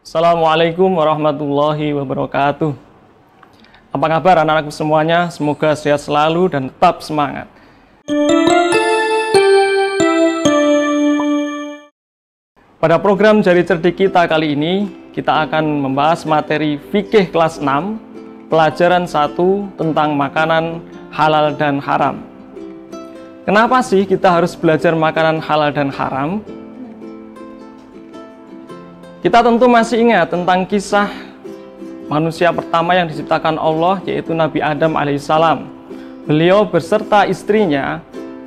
Assalamualaikum warahmatullahi wabarakatuh. Apa kabar anak-anakku semuanya? Semoga sehat selalu dan tetap semangat. Pada program Jari Cerdik kita kali ini, kita akan membahas materi fikih kelas 6, pelajaran 1 tentang makanan halal dan haram. Kenapa sih kita harus belajar makanan halal dan haram? Kita tentu masih ingat tentang kisah manusia pertama yang diciptakan Allah, yaitu Nabi Adam alaihissalam. Beliau beserta istrinya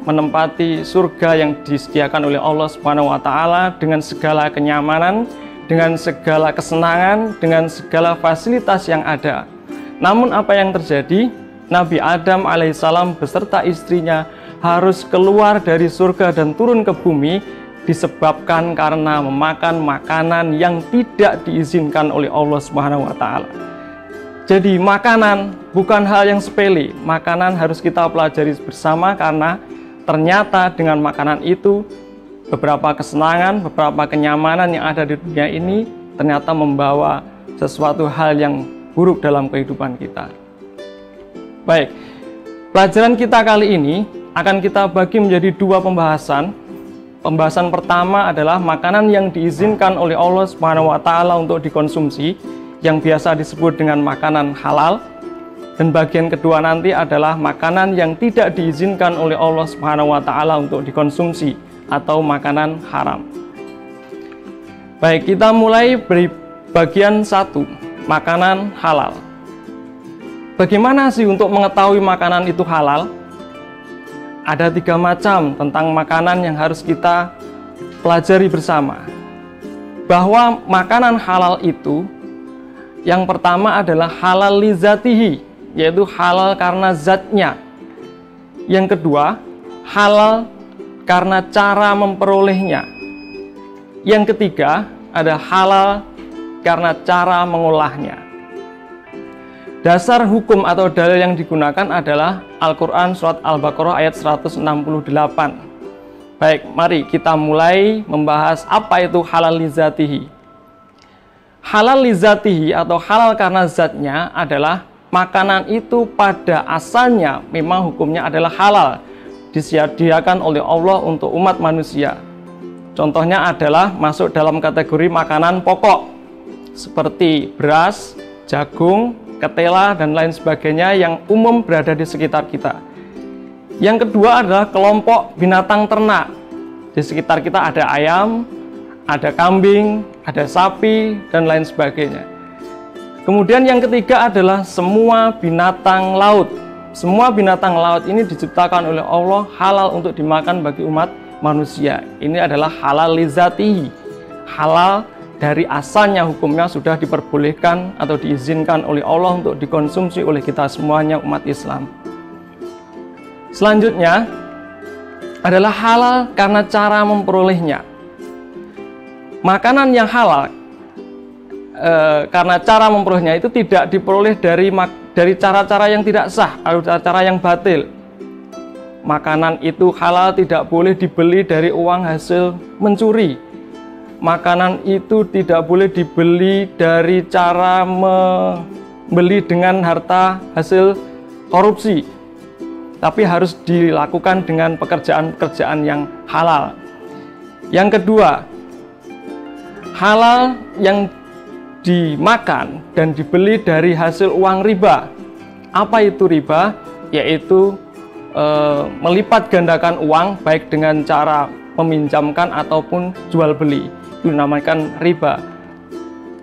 menempati surga yang disediakan oleh Allah Subhanahu wa Ta'ala dengan segala kenyamanan, dengan segala kesenangan, dengan segala fasilitas yang ada. Namun apa yang terjadi? Nabi Adam alaihissalam beserta istrinya harus keluar dari surga dan turun ke bumi disebabkan karena memakan makanan yang tidak diizinkan oleh Allah Subhanahu wa Ta'ala. Jadi makanan bukan hal yang sepele. Makanan harus kita pelajari bersama karena ternyata dengan makanan itu beberapa kesenangan, beberapa kenyamanan yang ada di dunia ini ternyata membawa sesuatu hal yang buruk dalam kehidupan kita. Baik, pelajaran kita kali ini akan kita bagi menjadi dua pembahasan. Pembahasan pertama adalah makanan yang diizinkan oleh Allah Subhanahu wa Ta'ala untuk dikonsumsi, yang biasa disebut dengan makanan halal. Dan bagian kedua nanti adalah makanan yang tidak diizinkan oleh Allah Subhanahu wa Ta'ala untuk dikonsumsi, atau makanan haram. Baik, kita mulai dari bagian 1, makanan halal. Bagaimana sih untuk mengetahui makanan itu halal? Ada 3 macam tentang makanan yang harus kita pelajari bersama. Bahwa makanan halal itu, yang pertama adalah halal li zatihi, yaitu halal karena zatnya. Yang kedua, halal karena cara memperolehnya. Yang ketiga, ada halal karena cara mengolahnya. Dasar hukum atau dalil yang digunakan adalah Al-Quran Surat Al-Baqarah ayat 168. Baik, mari kita mulai membahas apa itu halal li zatihi. Halal li zatihi atau halal karena zatnya adalah makanan itu pada asalnya memang hukumnya adalah halal, disediakan oleh Allah untuk umat manusia. Contohnya adalah masuk dalam kategori makanan pokok seperti beras, jagung, ketela, dan lain sebagainya yang umum berada di sekitar kita. Yang kedua adalah kelompok binatang ternak. Di sekitar kita ada ayam, ada kambing, ada sapi, dan lain sebagainya. Kemudian yang ketiga adalah semua binatang laut. Semua binatang laut ini diciptakan oleh Allah halal untuk dimakan bagi umat manusia. Ini adalah halal li zatihi, halal dari asalnya hukumnya sudah diperbolehkan atau diizinkan oleh Allah untuk dikonsumsi oleh kita semuanya umat Islam. Selanjutnya adalah halal karena cara memperolehnya. Makanan yang halal karena cara memperolehnya itu tidak diperoleh dari cara-cara yang tidak sah atau cara-cara yang batil. Makanan itu halal tidak boleh dibeli dari uang hasil mencuri. Makanan itu tidak boleh dibeli dari cara membeli dengan harta hasil korupsi, tapi harus dilakukan dengan pekerjaan-pekerjaan yang halal. Yang kedua, halal yang dimakan dan dibeli dari hasil uang riba. Apa itu riba? Yaitu melipat gandakan uang baik dengan cara meminjamkan ataupun jual beli. Itu dinamakan riba.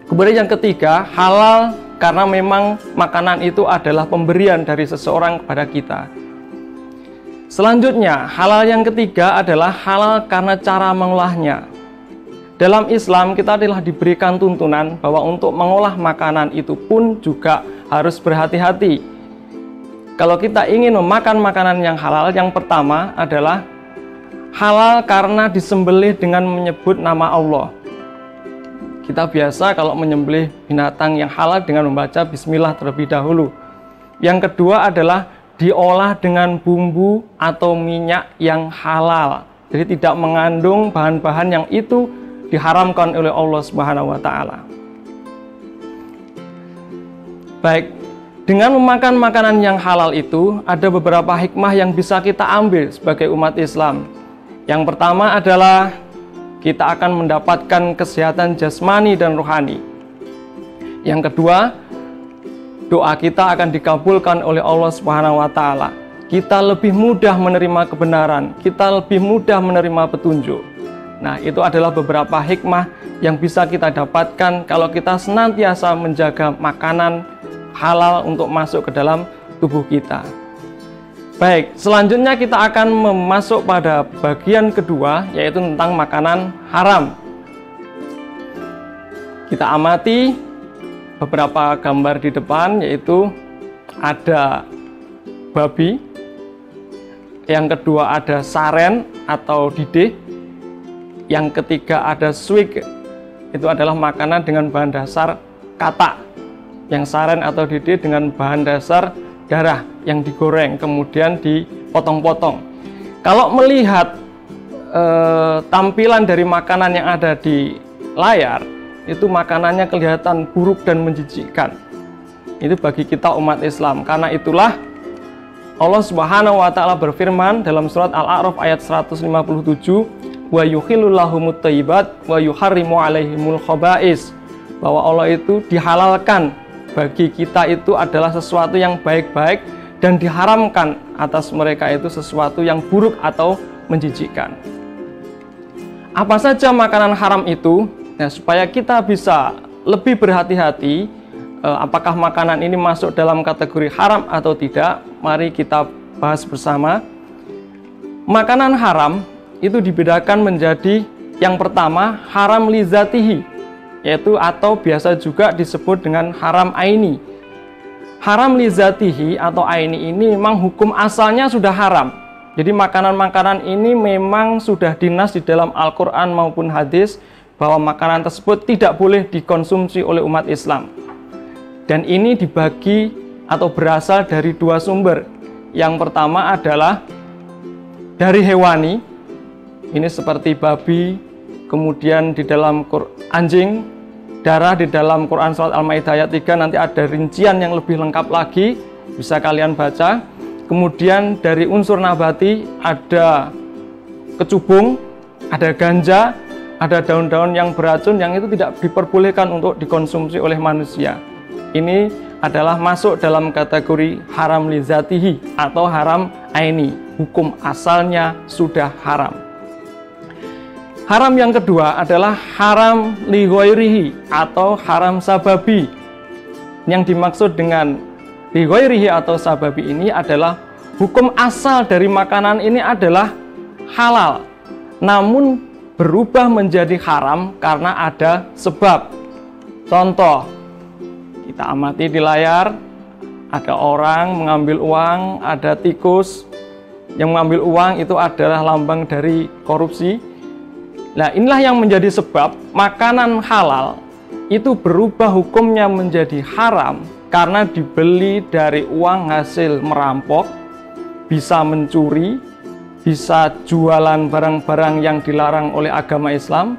Kemudian yang ketiga, halal karena memang makanan itu adalah pemberian dari seseorang kepada kita. Selanjutnya, halal yang ketiga adalah halal karena cara mengolahnya. Dalam Islam kita telah diberikan tuntunan bahwa untuk mengolah makanan itu pun juga harus berhati-hati. Kalau kita ingin memakan makanan yang halal, yang pertama adalah halal karena disembelih dengan menyebut nama Allah. Kita biasa kalau menyembelih binatang yang halal dengan membaca bismillah terlebih dahulu. Yang kedua adalah diolah dengan bumbu atau minyak yang halal. Jadi tidak mengandung bahan-bahan yang itu diharamkan oleh Allah Subhanahu wa Ta'ala. Baik, dengan memakan makanan yang halal itu ada beberapa hikmah yang bisa kita ambil sebagai umat Islam. Yang pertama adalah kita akan mendapatkan kesehatan jasmani dan rohani. Yang kedua, doa kita akan dikabulkan oleh Allah Subhanahu wa taala. Kita lebih mudah menerima kebenaran, kita lebih mudah menerima petunjuk. Nah, itu adalah beberapa hikmah yang bisa kita dapatkan kalau kita senantiasa menjaga makanan halal untuk masuk ke dalam tubuh kita. Baik, selanjutnya kita akan masuk pada bagian kedua, yaitu tentang makanan haram. Kita amati beberapa gambar di depan, yaitu ada babi, yang kedua ada saren atau didih, yang ketiga ada suik, itu adalah makanan dengan bahan dasar katak, yang saren atau didih dengan bahan dasar darah yang digoreng kemudian dipotong-potong. Kalau melihat tampilan dari makanan yang ada di layar, itu makanannya kelihatan buruk dan menjijikkan. Itu bagi kita umat Islam. Karena itulah Allah Subhanahu wa taala berfirman dalam surat Al-A'raf ayat 157, wa yuhillu lahumut thayyibat wa yuharrimu alaihimul khaba'is, bahwa Allah itu dihalalkan bagi kita itu adalah sesuatu yang baik-baik dan diharamkan atas mereka itu sesuatu yang buruk atau menjijikkan. Apa saja makanan haram itu? Nah, supaya kita bisa lebih berhati-hati apakah makanan ini masuk dalam kategori haram atau tidak, mari kita bahas bersama. Makanan haram itu dibedakan menjadi yang pertama haram lizatihi, yaitu atau biasa juga disebut dengan haram aini. Haram lizatihi atau aini ini memang hukum asalnya sudah haram. Jadi makanan-makanan ini memang sudah dinas di dalam Al-Quran maupun hadis bahwa makanan tersebut tidak boleh dikonsumsi oleh umat Islam. Dan ini dibagi atau berasal dari dua sumber. Yang pertama adalah dari hewani, ini seperti babi, kemudian di dalam anjing, darah di dalam Quran surat Al-Maidah ayat 3 nanti ada rincian yang lebih lengkap lagi, bisa kalian baca. Kemudian dari unsur nabati ada kecubung, ada ganja, ada daun-daun yang beracun yang itu tidak diperbolehkan untuk dikonsumsi oleh manusia. Ini adalah masuk dalam kategori haram lizatihi atau haram aini. Hukum asalnya sudah haram. Haram yang kedua adalah haram li ghairihi atau haram sababi. Yang dimaksud dengan li ghairihi atau sababi ini adalah hukum asal dari makanan ini adalah halal, namun berubah menjadi haram karena ada sebab. Contoh, kita amati di layar, ada orang mengambil uang, ada tikus yang mengambil uang, itu adalah lambang dari korupsi. Nah, inilah yang menjadi sebab makanan halal itu berubah hukumnya menjadi haram karena dibeli dari uang hasil merampok, bisa mencuri, bisa jualan barang-barang yang dilarang oleh agama Islam,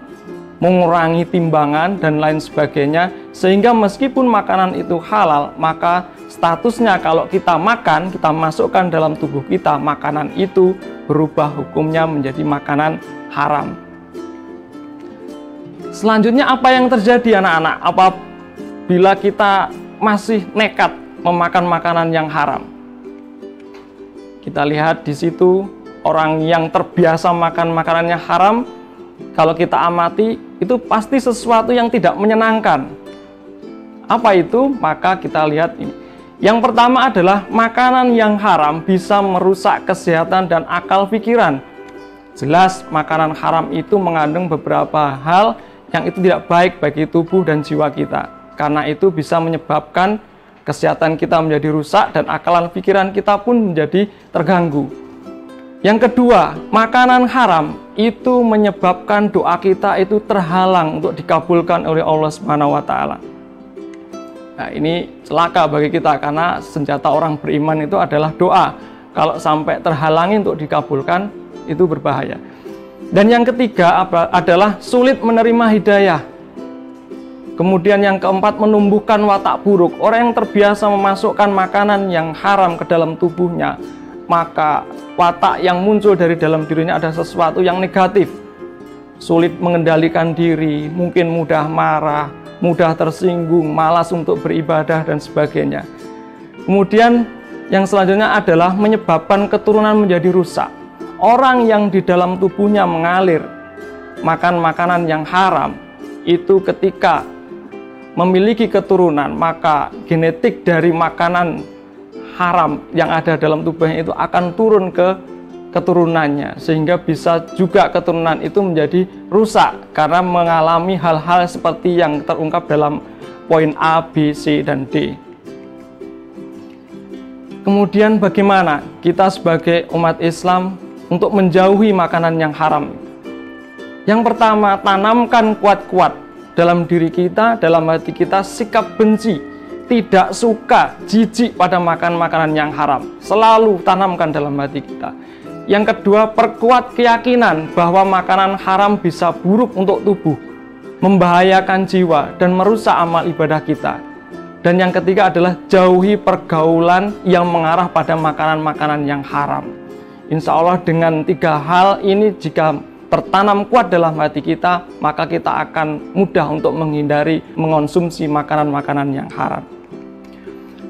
mengurangi timbangan dan lain sebagainya, sehingga meskipun makanan itu halal, maka statusnya kalau kita makan, kita masukkan dalam tubuh kita, makanan itu berubah hukumnya menjadi makanan haram. Selanjutnya apa yang terjadi anak-anak apabila kita masih nekat memakan makanan yang haram? Kita lihat di situ orang yang terbiasa makan makanannya haram, kalau kita amati itu pasti sesuatu yang tidak menyenangkan. Apa itu? Maka kita lihat ini. Yang pertama adalah makanan yang haram bisa merusak kesehatan dan akal pikiran. Jelas makanan haram itu mengandung beberapa hal yang itu tidak baik bagi tubuh dan jiwa kita. Karena itu bisa menyebabkan kesehatan kita menjadi rusak dan akal pikiran kita pun menjadi terganggu. Yang kedua, makanan haram itu menyebabkan doa kita itu terhalang untuk dikabulkan oleh Allah Subhanahu wa taala. Nah, ini celaka bagi kita karena senjata orang beriman itu adalah doa. Kalau sampai terhalangi untuk dikabulkan, itu berbahaya. Dan yang ketiga adalah sulit menerima hidayah. Kemudian yang keempat, menumbuhkan watak buruk. Orang yang terbiasa memasukkan makanan yang haram ke dalam tubuhnya, maka watak yang muncul dari dalam dirinya ada sesuatu yang negatif. Sulit mengendalikan diri, mungkin mudah marah, mudah tersinggung, malas untuk beribadah, dan sebagainya. Kemudian yang selanjutnya adalah menyebabkan keturunan menjadi rusak. Orang yang di dalam tubuhnya mengalir makan makanan yang haram, itu ketika memiliki keturunan, maka genetik dari makanan haram yang ada dalam tubuhnya itu akan turun ke keturunannya, sehingga bisa juga keturunan itu menjadi rusak karena mengalami hal-hal seperti yang terungkap dalam poin A, B, C, dan D. Kemudian bagaimana kita sebagai umat Islam untuk menjauhi makanan yang haram? Yang pertama, tanamkan kuat-kuat dalam diri kita, dalam hati kita, sikap benci, tidak suka, jijik pada makan makanan yang haram. Selalu tanamkan dalam hati kita. Yang kedua, perkuat keyakinan bahwa makanan haram bisa buruk untuk tubuh, membahayakan jiwa, dan merusak amal ibadah kita. Dan yang ketiga adalah jauhi pergaulan yang mengarah pada makanan-makanan yang haram. Insya Allah dengan 3 hal ini jika tertanam kuat dalam hati kita, maka kita akan mudah untuk menghindari mengonsumsi makanan-makanan yang haram.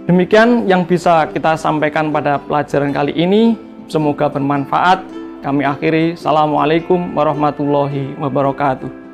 Demikian yang bisa kita sampaikan pada pelajaran kali ini. Semoga bermanfaat. Kami akhiri. Assalamualaikum warahmatullahi wabarakatuh.